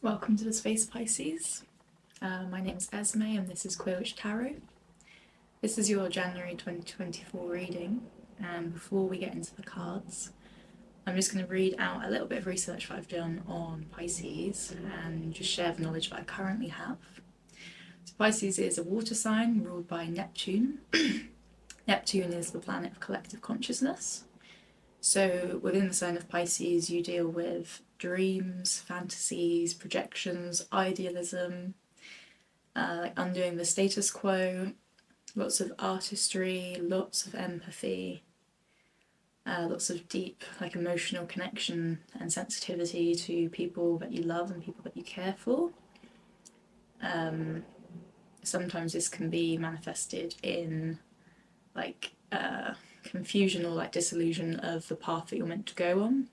Welcome to the Space Pisces. My name is Esme and this is Queer Witch Tarot. This is your January 2024 reading, and before we get into the cards, I'm just going to read out a little bit of research that I've done on Pisces and just share the knowledge that I currently have. So Pisces is a water sign ruled by Neptune. Neptune is the planet of collective consciousness. So within the sign of Pisces, you deal with dreams, fantasies, projections, idealism, like undoing the status quo, lots of artistry, lots of empathy, lots of deep like emotional connection and sensitivity to people that you love and people that you care for. Sometimes this can be manifested in like confusion or like disillusion of the path that you're meant to go on.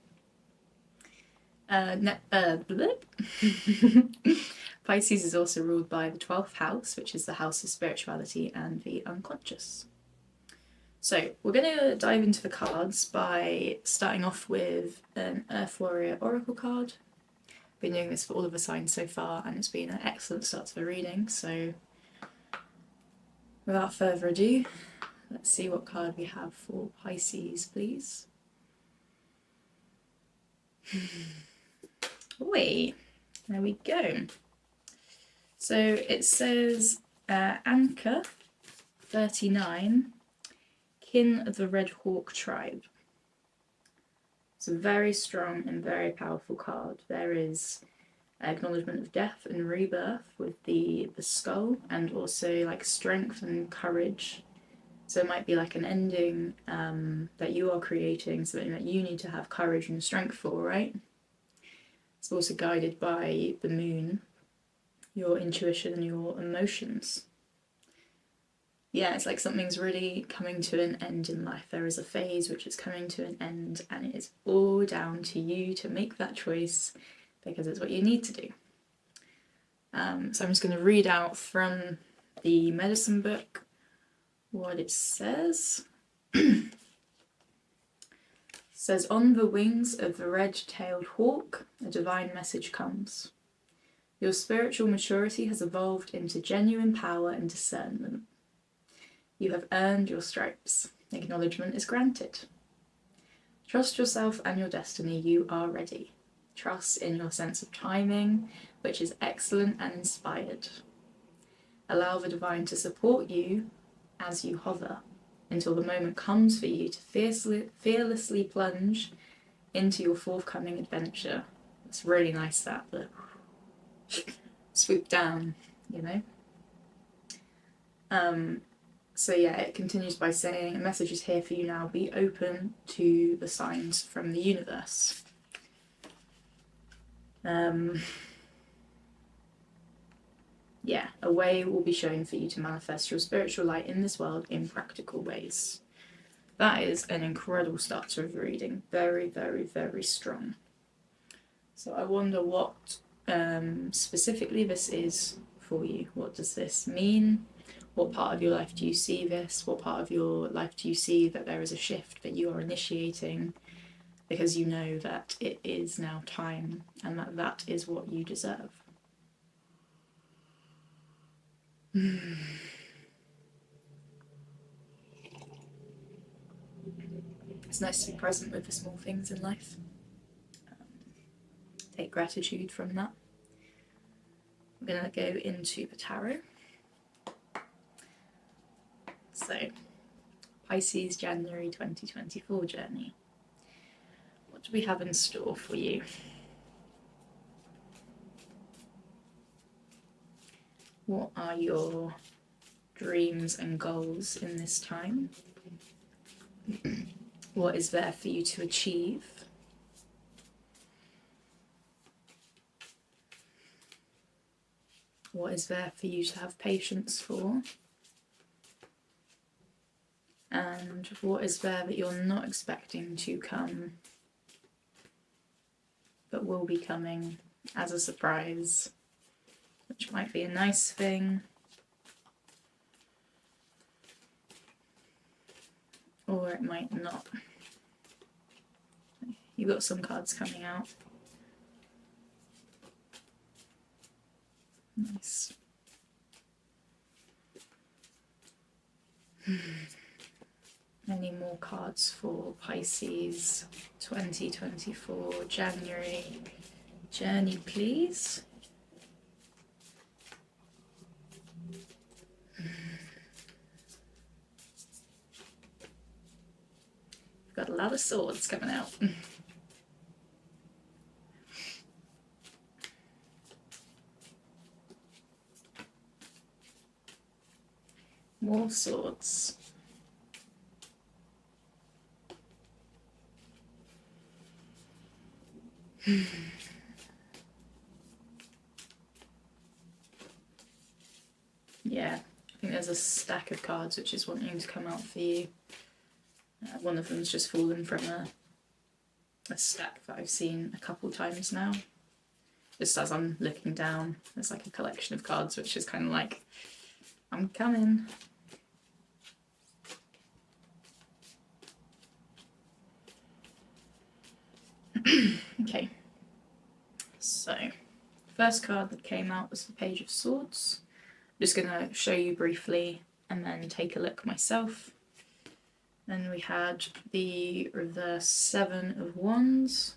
Pisces is also ruled by the 12th house, which is the house of spirituality and the unconscious. So we're going to dive into the cards by starting off with an Earth Warrior Oracle card. I've been doing this for all of the signs so far and it's been an excellent start to the reading, so without further ado, let's see what card we have for Pisces, please. Wait, there we go. So it says Anchor 39, Kin of the Red Hawk Tribe. It's a very strong and very powerful card. There is acknowledgement of death and rebirth with the skull, and also like strength and courage. So it might be like an ending that you are creating, something that you need to have courage and strength for, right? It's also guided by the moon, your intuition and your emotions. Yeah, it's like something's really coming to an end in life. There is a phase which is coming to an end, and it is all down to you to make that choice because it's what you need to do. So I'm just going to read out from the medicine book what it says. It says, on the wings of the red-tailed hawk, a divine message comes. Your spiritual maturity has evolved into genuine power and discernment. You have earned your stripes. Acknowledgement is granted. Trust yourself and your destiny. You are ready. Trust in your sense of timing, which is excellent and inspired. Allow the divine to support you as you hover until the moment comes for you to fearlessly plunge into your forthcoming adventure. It's really nice that the swoop down, you know. So yeah, it continues by saying, a message is here for you now. Be open to the signs from the universe. Yeah, a way will be shown for you to manifest your spiritual light in this world in practical ways. That is an incredible start to a reading. Very, very, very strong. So I wonder what specifically this is for you. What does this mean? What part of your life do you see this? What part of your life do you see that there is a shift that you are initiating because you know that it is now time and that that is what you deserve? It's nice to be present with the small things in life. Take gratitude from that. I'm going to go into the tarot. So, Pisces January 2024 journey. What do we have in store for you? What are your dreams and goals in this time? What is there for you to achieve? What is there for you to have patience for? And what is there that you're not expecting to come, but will be coming as a surprise, which might be a nice thing, or it might not. You've got some cards coming out. Nice. Any more cards for Pisces 2024 January journey, please? We've got a lot of swords coming out. More swords. Yeah, I think there's a stack of cards which is wanting to come out for you. One of them's just fallen from a stack that I've seen a couple times now. Just as I'm looking down, there's like a collection of cards which is kind of like, I'm coming. Okay, so first card that came out was the Page of Swords. I'm just going to show you briefly and then take a look myself. Then we had the reverse Seven of Wands.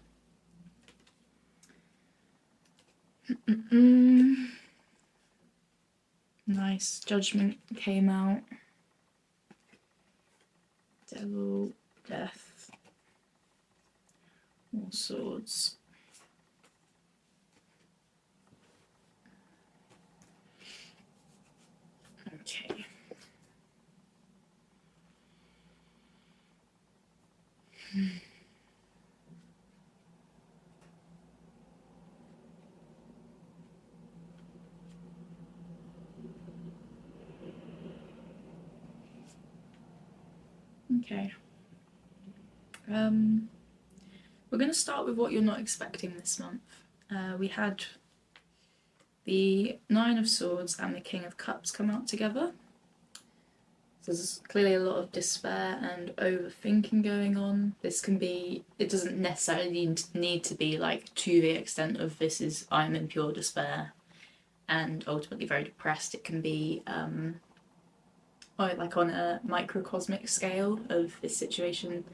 Nice. Judgment came out. Devil, Death, more swords. Okay. Okay. We're going to start with what you're not expecting this month. We had the Nine of Swords and the King of Cups come out together. So there's clearly a lot of despair and overthinking going on. This can be, it doesn't necessarily need to be like to the extent of this is I'm in pure despair and ultimately very depressed. It can be like on a microcosmic scale of this situation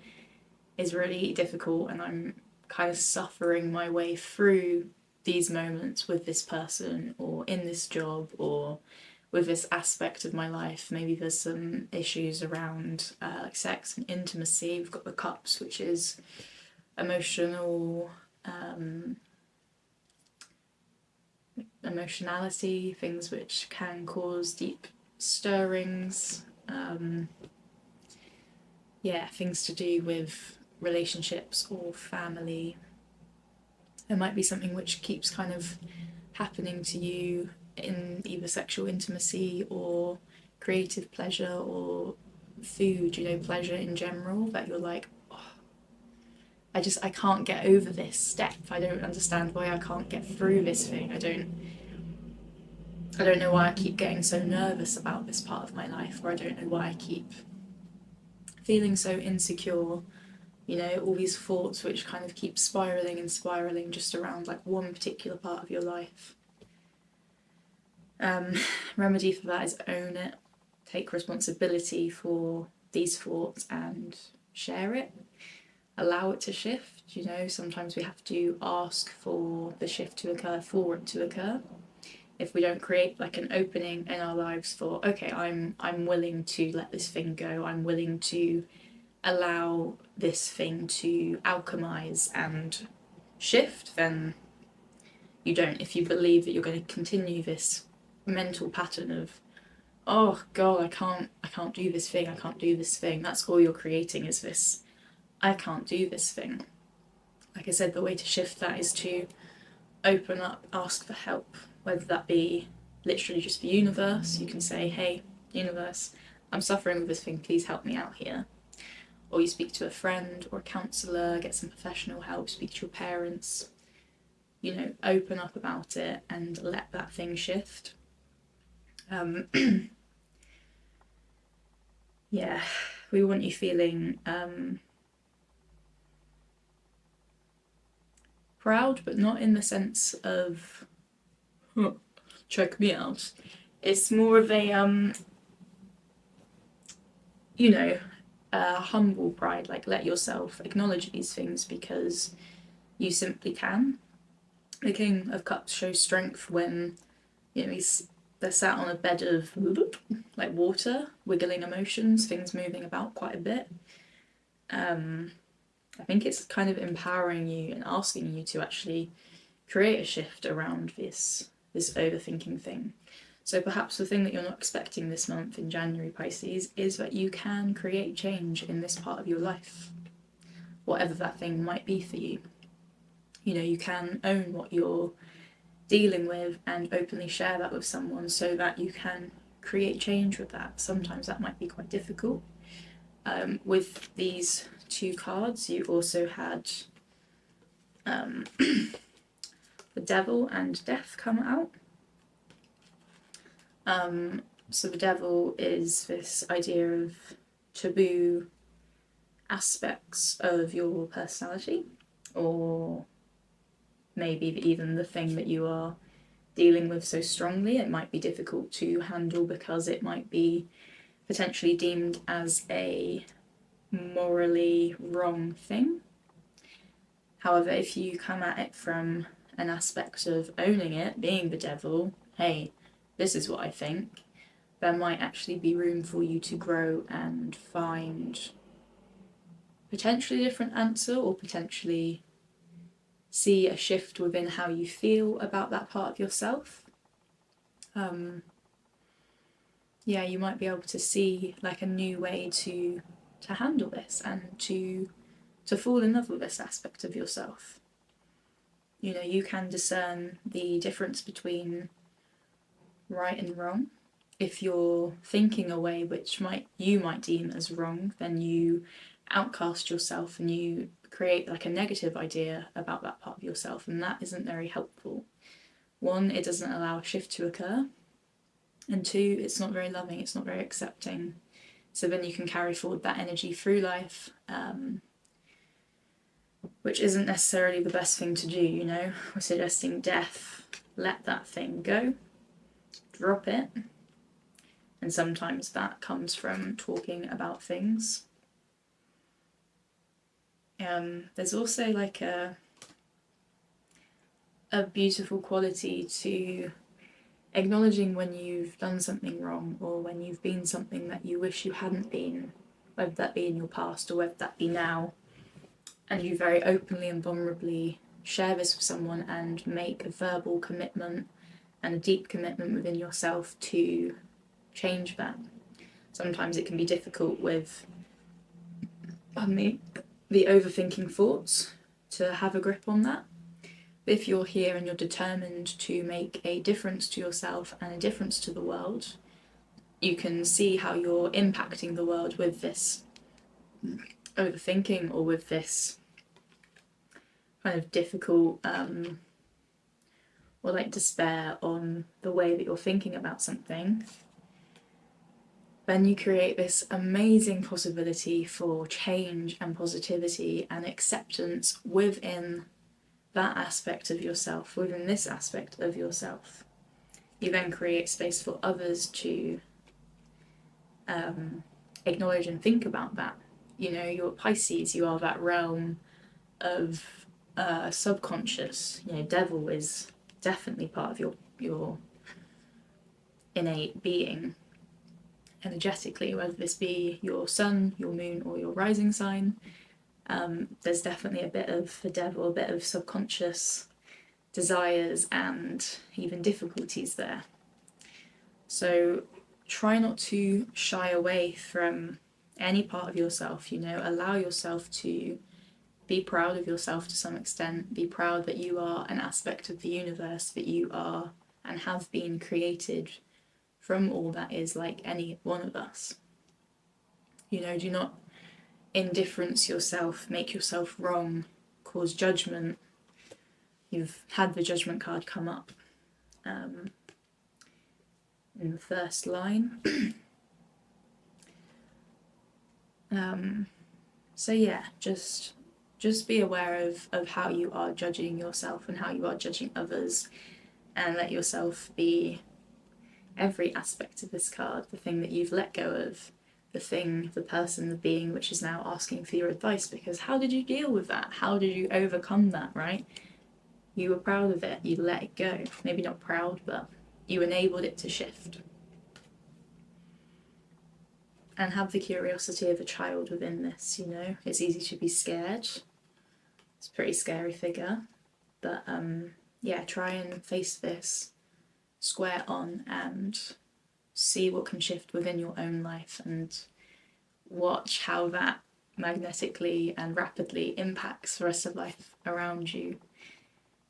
is really difficult and I'm kind of suffering my way through these moments with this person or in this job or with this aspect of my life. Maybe there's some issues around like sex and intimacy. We've got the Cups, which is emotional emotionality, things which can cause deep stirrings. Yeah, things to do with relationships or family. It might be something which keeps kind of happening to you in either sexual intimacy or creative pleasure or food, pleasure in general, that you're like, oh, I can't get over this step. I don't understand why I can't get through this thing. I don't know why I keep getting so nervous about this part of my life, or I don't know why I keep feeling so insecure. All these thoughts which kind of keep spiraling and spiraling just around like one particular part of your life. Remedy for that is own it, take responsibility for these thoughts and share it, allow it to shift. Sometimes we have to ask for the shift to occur for it to occur. If we don't create like an opening in our lives for, okay, I'm willing to let this thing go, I'm willing to allow this thing to alchemize and shift, then you don't. If you believe that you're going to continue this mental pattern of, oh god, I can't do this thing, I can't do this thing, that's all you're creating, is this I can't do this thing. Like I said, the way to shift that is to open up, ask for help, whether that be literally just the universe. You can say, hey universe, I'm suffering with this thing, please help me out here. Or you speak to a friend or a counsellor, get some professional help, speak to your parents, open up about it and let that thing shift. Yeah, we want you feeling proud, but not in the sense of check me out. It's more of a you know, humble pride, like let yourself acknowledge these things because you simply can. The King of Cups shows strength when, you know, they're sat on a bed of like water, wiggling emotions, things moving about quite a bit. I think it's kind of empowering you and asking you to actually create a shift around this overthinking thing. So perhaps the thing that you're not expecting this month in January, Pisces, is that you can create change in this part of your life, whatever that thing might be for you. You know, you can own what you're dealing with and openly share that with someone so that you can create change with that. Sometimes that might be quite difficult. With these two cards, you also had the Devil and Death come out. So the Devil is this idea of taboo aspects of your personality, or maybe even the thing that you are dealing with so strongly. It might be difficult to handle because it might be potentially deemed as a morally wrong thing. However, if you come at it from an aspect of owning it, being the devil, hey, this is what I think, there might actually be room for you to grow and find potentially a different answer, or potentially see a shift within how you feel about that part of yourself. Yeah, you might be able to see like a new way to handle this and to fall in love with this aspect of yourself. You know, you can discern the difference between right and wrong. If you're thinking a way which you might deem as wrong, then you outcast yourself and you create like a negative idea about that part of yourself, and that isn't very helpful. One, it doesn't allow a shift to occur, and two, it's not very loving, it's not very accepting. So then you can carry forward that energy through life, which isn't necessarily the best thing to do, you know. We're suggesting death, let that thing go, drop it. And sometimes that comes from talking about things. There's also like a beautiful quality to acknowledging when you've done something wrong, or when you've been something that you wish you hadn't been, whether that be in your past or whether that be now, and you very openly and vulnerably share this with someone and make a verbal commitment and a deep commitment within yourself to change that. Sometimes it can be difficult with the overthinking thoughts to have a grip on that. But if you're here and you're determined to make a difference to yourself and a difference to the world, you can see how you're impacting the world with this overthinking, or with this kind of difficult or like despair on the way that you're thinking about something. Then you create this amazing possibility for change and positivity and acceptance within that aspect of yourself, within this aspect of yourself. You then create space for others to acknowledge and think about that. You know, you're Pisces, you are that realm of subconscious. You know, devil is definitely part of your innate being energetically, whether this be your sun, your moon, or your rising sign. There's definitely a bit of the devil, a bit of subconscious desires and even difficulties there. So try not to shy away from any part of yourself, you know, allow yourself to be proud of yourself to some extent, be proud that you are an aspect of the universe, that you are and have been created from all that is, like any one of us. You know, do not indifference yourself, make yourself wrong, cause judgment. You've had the judgment card come up in the first line. So yeah, just be aware of how you are judging yourself and how you are judging others, and let yourself be every aspect of this card, the thing that you've let go of, the thing, the person, the being which is now asking for your advice, because how did you deal with that? How did you overcome that, right? You were proud of it, you let it go. Maybe not proud, but you enabled it to shift. And have the curiosity of a child within this, you know. It's easy to be scared. It's a pretty scary figure. But yeah, try and face this square on and see what can shift within your own life, and watch how that magnetically and rapidly impacts the rest of life around you.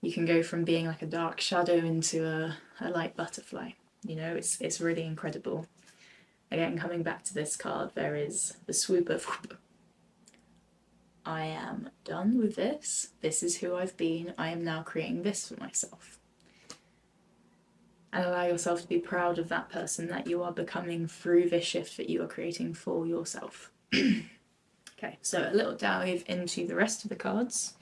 You can go from being like a dark shadow into a light butterfly. You know, it's really incredible. Again, coming back to this card, there is the swoop of I am done with this. This is who I've been. I am now creating this for myself. And allow yourself to be proud of that person that you are becoming through this shift that you are creating for yourself. Okay, so a little dive into the rest of the cards.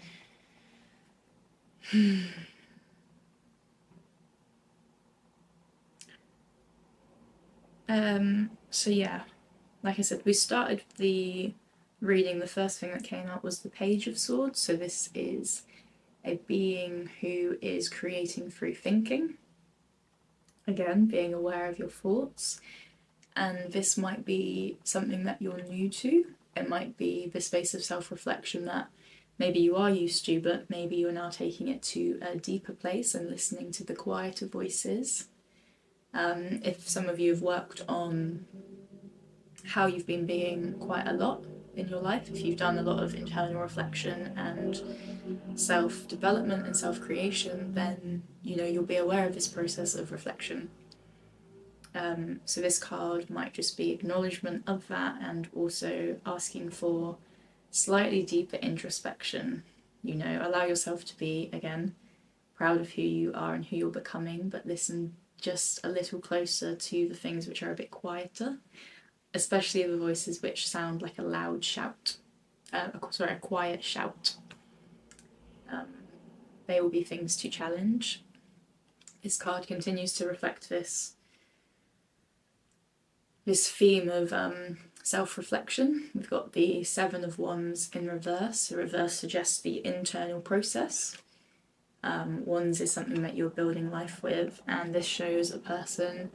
So yeah, like I said, we started the reading, the first thing that came up was the Page of Swords. So this is a being who is creating through thinking. Again, being aware of your thoughts. And this might be something that you're new to. It might be the space of self-reflection that maybe you are used to, but maybe you're now taking it to a deeper place and listening to the quieter voices. If some of you have worked on how you've been being quite a lot in your life, if you've done a lot of internal reflection and self-development and self-creation, then you know you'll be aware of this process of reflection. So this card might just be acknowledgement of that, and also asking for slightly deeper introspection. You know, allow yourself to be, again, proud of who you are and who you're becoming, but listen just a little closer to the things which are a bit quieter, especially the voices which sound like a loud shout. A quiet shout. They will be things to challenge. This card continues to reflect this theme of self-reflection. We've got the Seven of Wands in reverse. The reverse suggests the internal process. Wands is something that you're building life with, and this shows a person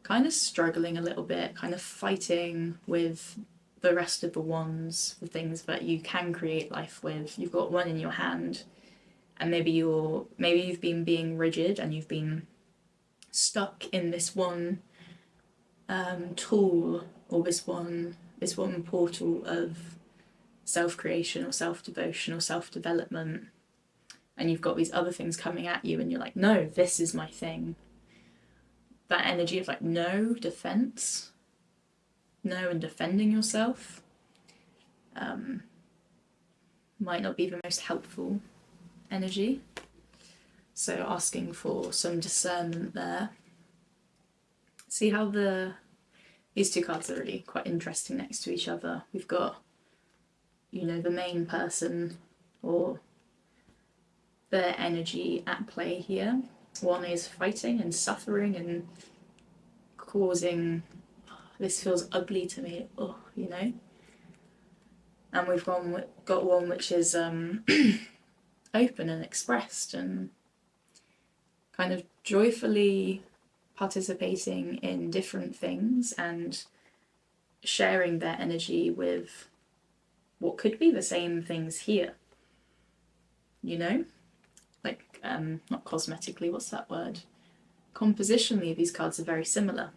kind of struggling a little bit, kind of fighting with the rest of the wands, the things that you can create life with. You've got one in your hand, and maybe you've been being rigid and you've been stuck in this one tool, or this one portal of self-creation or self-devotion or self-development, and you've got these other things coming at you and you're like, no, this is my thing. That energy of like no defense, no, and defending yourself might not be the most helpful energy. So asking for some discernment there. See how these two cards are really quite interesting next to each other. We've got, you know, the main person or their energy at play here. One is fighting and suffering and causing, this feels ugly to me, you know. And we've got one which is open and expressed and kind of joyfully participating in different things and sharing their energy with what could be the same things here, you know, like not cosmetically, what's that word, compositionally these cards are very similar.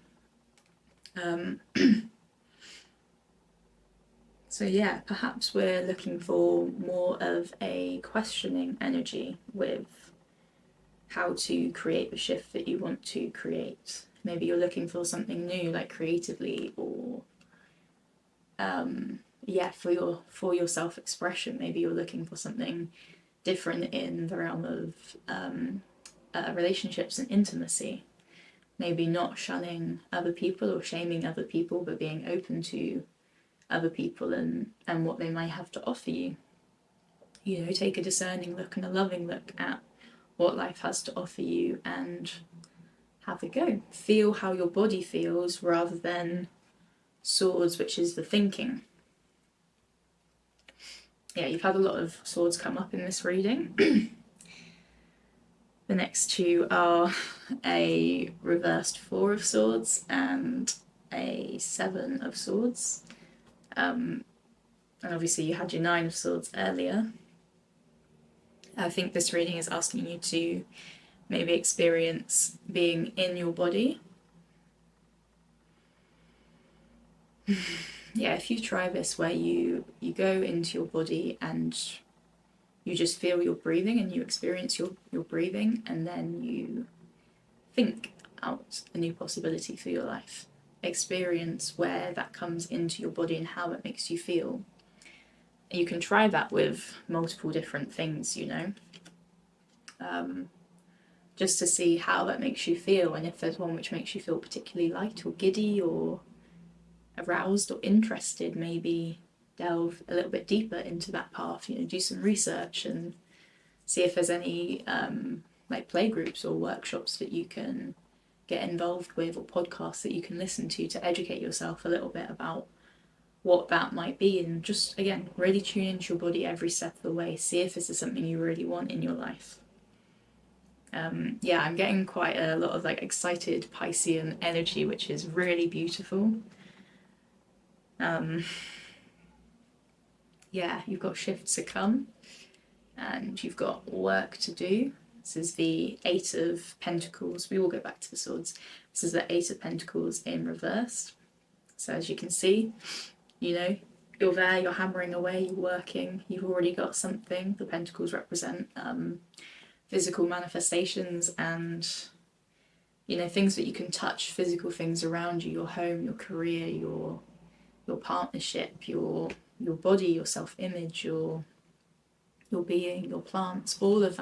So yeah, perhaps we're looking for more of a questioning energy with how to create the shift that you want to create. Maybe you're looking for something new, like creatively, or for your self-expression. Maybe you're looking for something different in the realm of relationships and intimacy. Maybe not shunning other people or shaming other people, but being open to other people and what they might have to offer you. You know, take a discerning look and a loving look at what life has to offer you and have a go. Feel how your body feels rather than swords, which is the thinking. Yeah, you've had a lot of swords come up in this reading. The next two are a reversed Four of Swords and a Seven of Swords. And obviously you had your Nine of Swords earlier. I think this reading is asking you to maybe experience being in your body. Yeah, if you try this where you go into your body and you just feel your breathing and you experience your breathing, and then you think out a new possibility for your life. Experience where that comes into your body and how it makes you feel. You can try that with multiple different things, you know, just to see how that makes you feel, and if there's one which makes you feel particularly light or giddy or aroused or interested, maybe delve a little bit deeper into that path, you know, do some research and see if there's any like play groups or workshops that you can get involved with, or podcasts that you can listen to educate yourself a little bit about what that might be, and just again really tune into your body every step of the way. See if this is something you really want in your life. Yeah, I'm getting quite a lot of like excited Piscean energy, which is really beautiful. Yeah, you've got shifts to come and you've got work to do. This is the Eight of Pentacles. We will go back to the swords. This is the Eight of Pentacles in reverse. So as you can see, you know, you're there, you're hammering away, you're working, you've already got something. The pentacles represent physical manifestations and, you know, things that you can touch, physical things around you, your home, your career, your partnership, your body, your self-image, your being, your plants, all of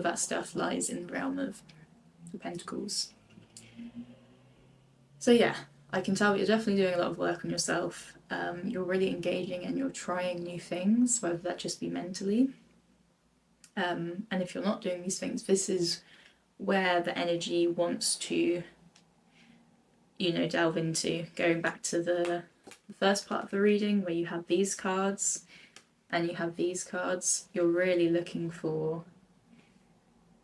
that stuff lies in the realm of the pentacles. So yeah, I can tell that you're definitely doing a lot of work on yourself. You're really engaging and you're trying new things, whether that just be mentally. And if you're not doing these things, this is where the energy wants to, you know, delve into. Going back to the first part of the reading where you have these cards and you have these cards, you're really looking for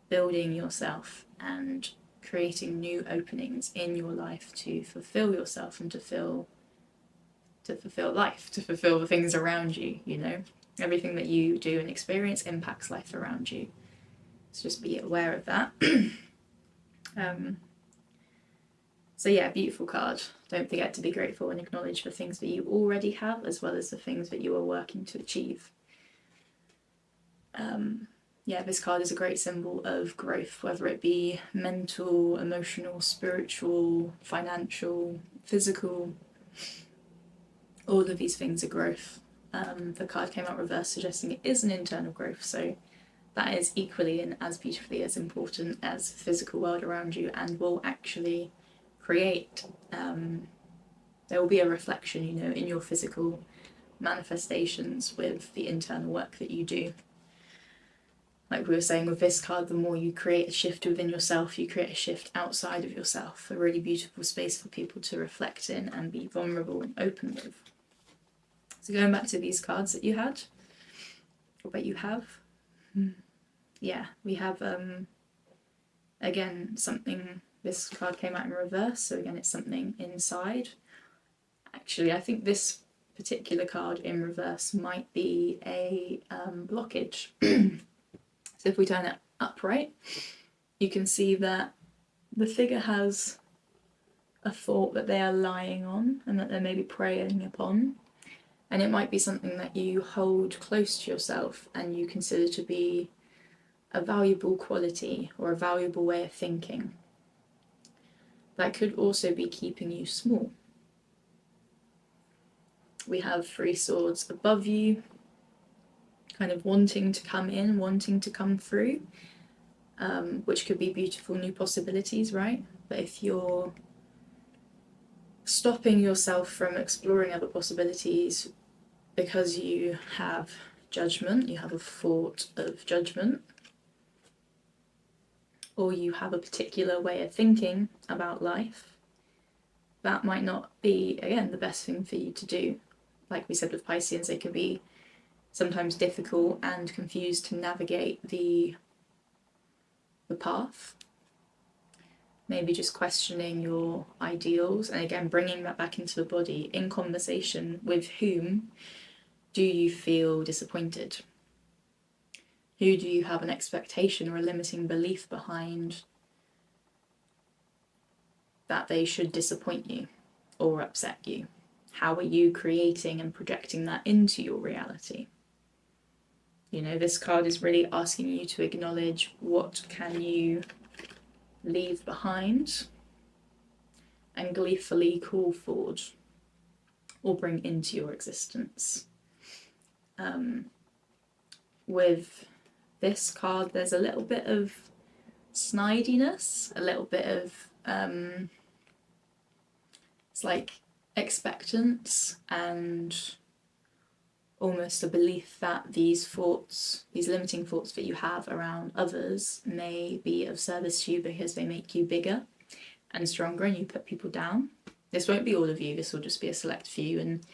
building yourself and creating new openings in your life to fulfill yourself and to fulfill life, to fulfill the things around you, you know. Everything that you do and experience impacts life around you. So just be aware of that. So yeah, beautiful card. Don't forget to be grateful and acknowledge the things that you already have, as well as the things that you are working to achieve. Yeah, this card is a great symbol of growth, whether it be mental, emotional, spiritual, financial, physical. All of these things are growth. The card came out reversed, suggesting it is an internal growth, so that is equally and as beautifully as important as the physical world around you, and will actually create, there will be a reflection, you know, in your physical manifestations with the internal work that you do. Like we were saying with this card, the more you create a shift within yourself, you create a shift outside of yourself. A really beautiful space for people to reflect in and be vulnerable and open with. So going back to these cards that you had, or that you have, yeah, we have, again, something, this card came out in reverse, so again it's something inside. Actually, I think this particular card in reverse might be a blockage. So if we turn it upright, you can see that the figure has a thought that they are lying on and that they're maybe preying upon. And it might be something that you hold close to yourself and you consider to be a valuable quality or a valuable way of thinking. That could also be keeping you small. We have Three Swords above you, kind of wanting to come in, wanting to come through, which could be beautiful new possibilities, right? But if you're stopping yourself from exploring other possibilities because you have judgment, you have a thought of judgment, or you have a particular way of thinking about life, that might not be, again, the best thing for you to do. Like we said with Pisceans, they can be sometimes difficult and confused to navigate the path. Maybe just questioning your ideals, and again bringing that back into the body in conversation. With whom do you feel disappointed? Who do you have an expectation or a limiting belief behind that they should disappoint you or upset you? How are you creating and projecting that into your reality? You know, this card is really asking you to acknowledge what can you leave behind and gleefully call forward or bring into your existence. With this card, there's a little bit of snidiness, a little bit of it's like expectance and almost a belief that these thoughts, these limiting thoughts that you have around others, may be of service to you because they make you bigger and stronger and you put people down. This won't be all of you, this will just be a select few, and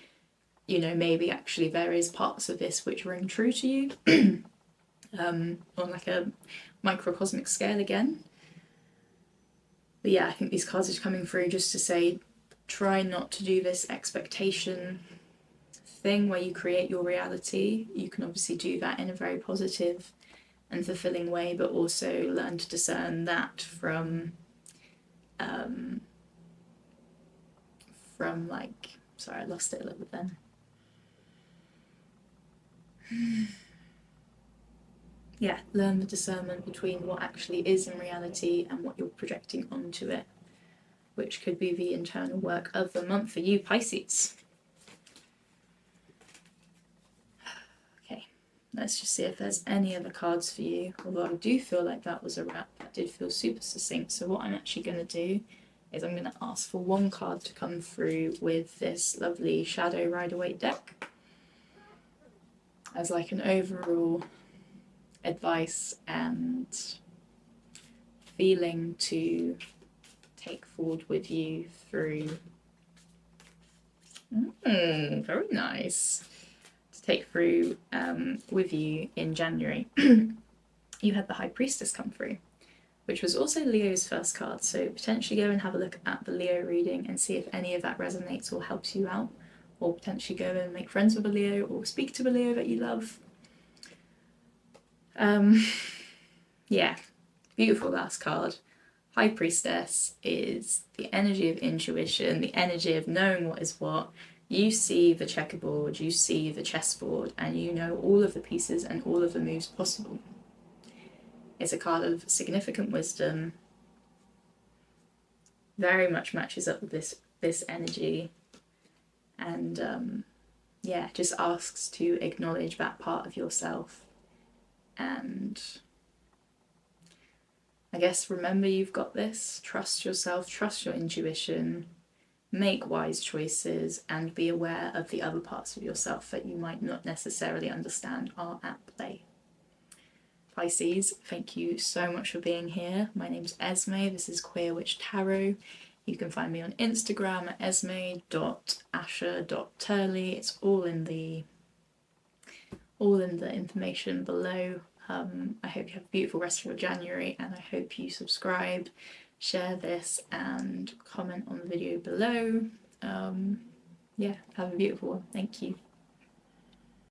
you know, maybe actually there is parts of this which ring true to you on like a microcosmic scale again. But yeah, I think these cards are coming through just to say, try not to do this expectation thing where you create your reality. You can obviously do that in a very positive and fulfilling way, but also learn to discern that from like, sorry, I lost it a little bit then. Yeah, learn the discernment between what actually is in reality and what you're projecting onto it, which could be the internal work of the month for you, Pisces. Okay, let's just see if there's any other cards for you, although I do feel like that was a wrap. That did feel super succinct, so what I'm actually going to do is I'm going to ask for one card to come through with this lovely Shadow Rider-Waite deck as like an overall advice and feeling to take forward with you through. Very nice. To take through with you in January. You had the High Priestess come through, which was also Leo's first card, so potentially go and have a look at the Leo reading and see if any of that resonates or helps you out, or potentially go and make friends with a Leo or speak to a Leo that you love. Yeah, beautiful last card. High Priestess is the energy of intuition, the energy of knowing what is what. You see the checkerboard, you see the chessboard, and you know all of the pieces and all of the moves possible. It's a card of significant wisdom, very much matches up with this energy, and yeah, just asks to acknowledge that part of yourself, and I guess remember you've got this, trust yourself, trust your intuition, make wise choices, and be aware of the other parts of yourself that you might not necessarily understand are at play. Pisces, thank you so much for being here. My name's Esme, this is Queer Witch Tarot. You can find me on Instagram at esme.asher.turley. It's all in the information below. I hope you have a beautiful rest of your January, and I hope you subscribe, share this, and comment on the video below. Yeah, have a beautiful one. Thank you.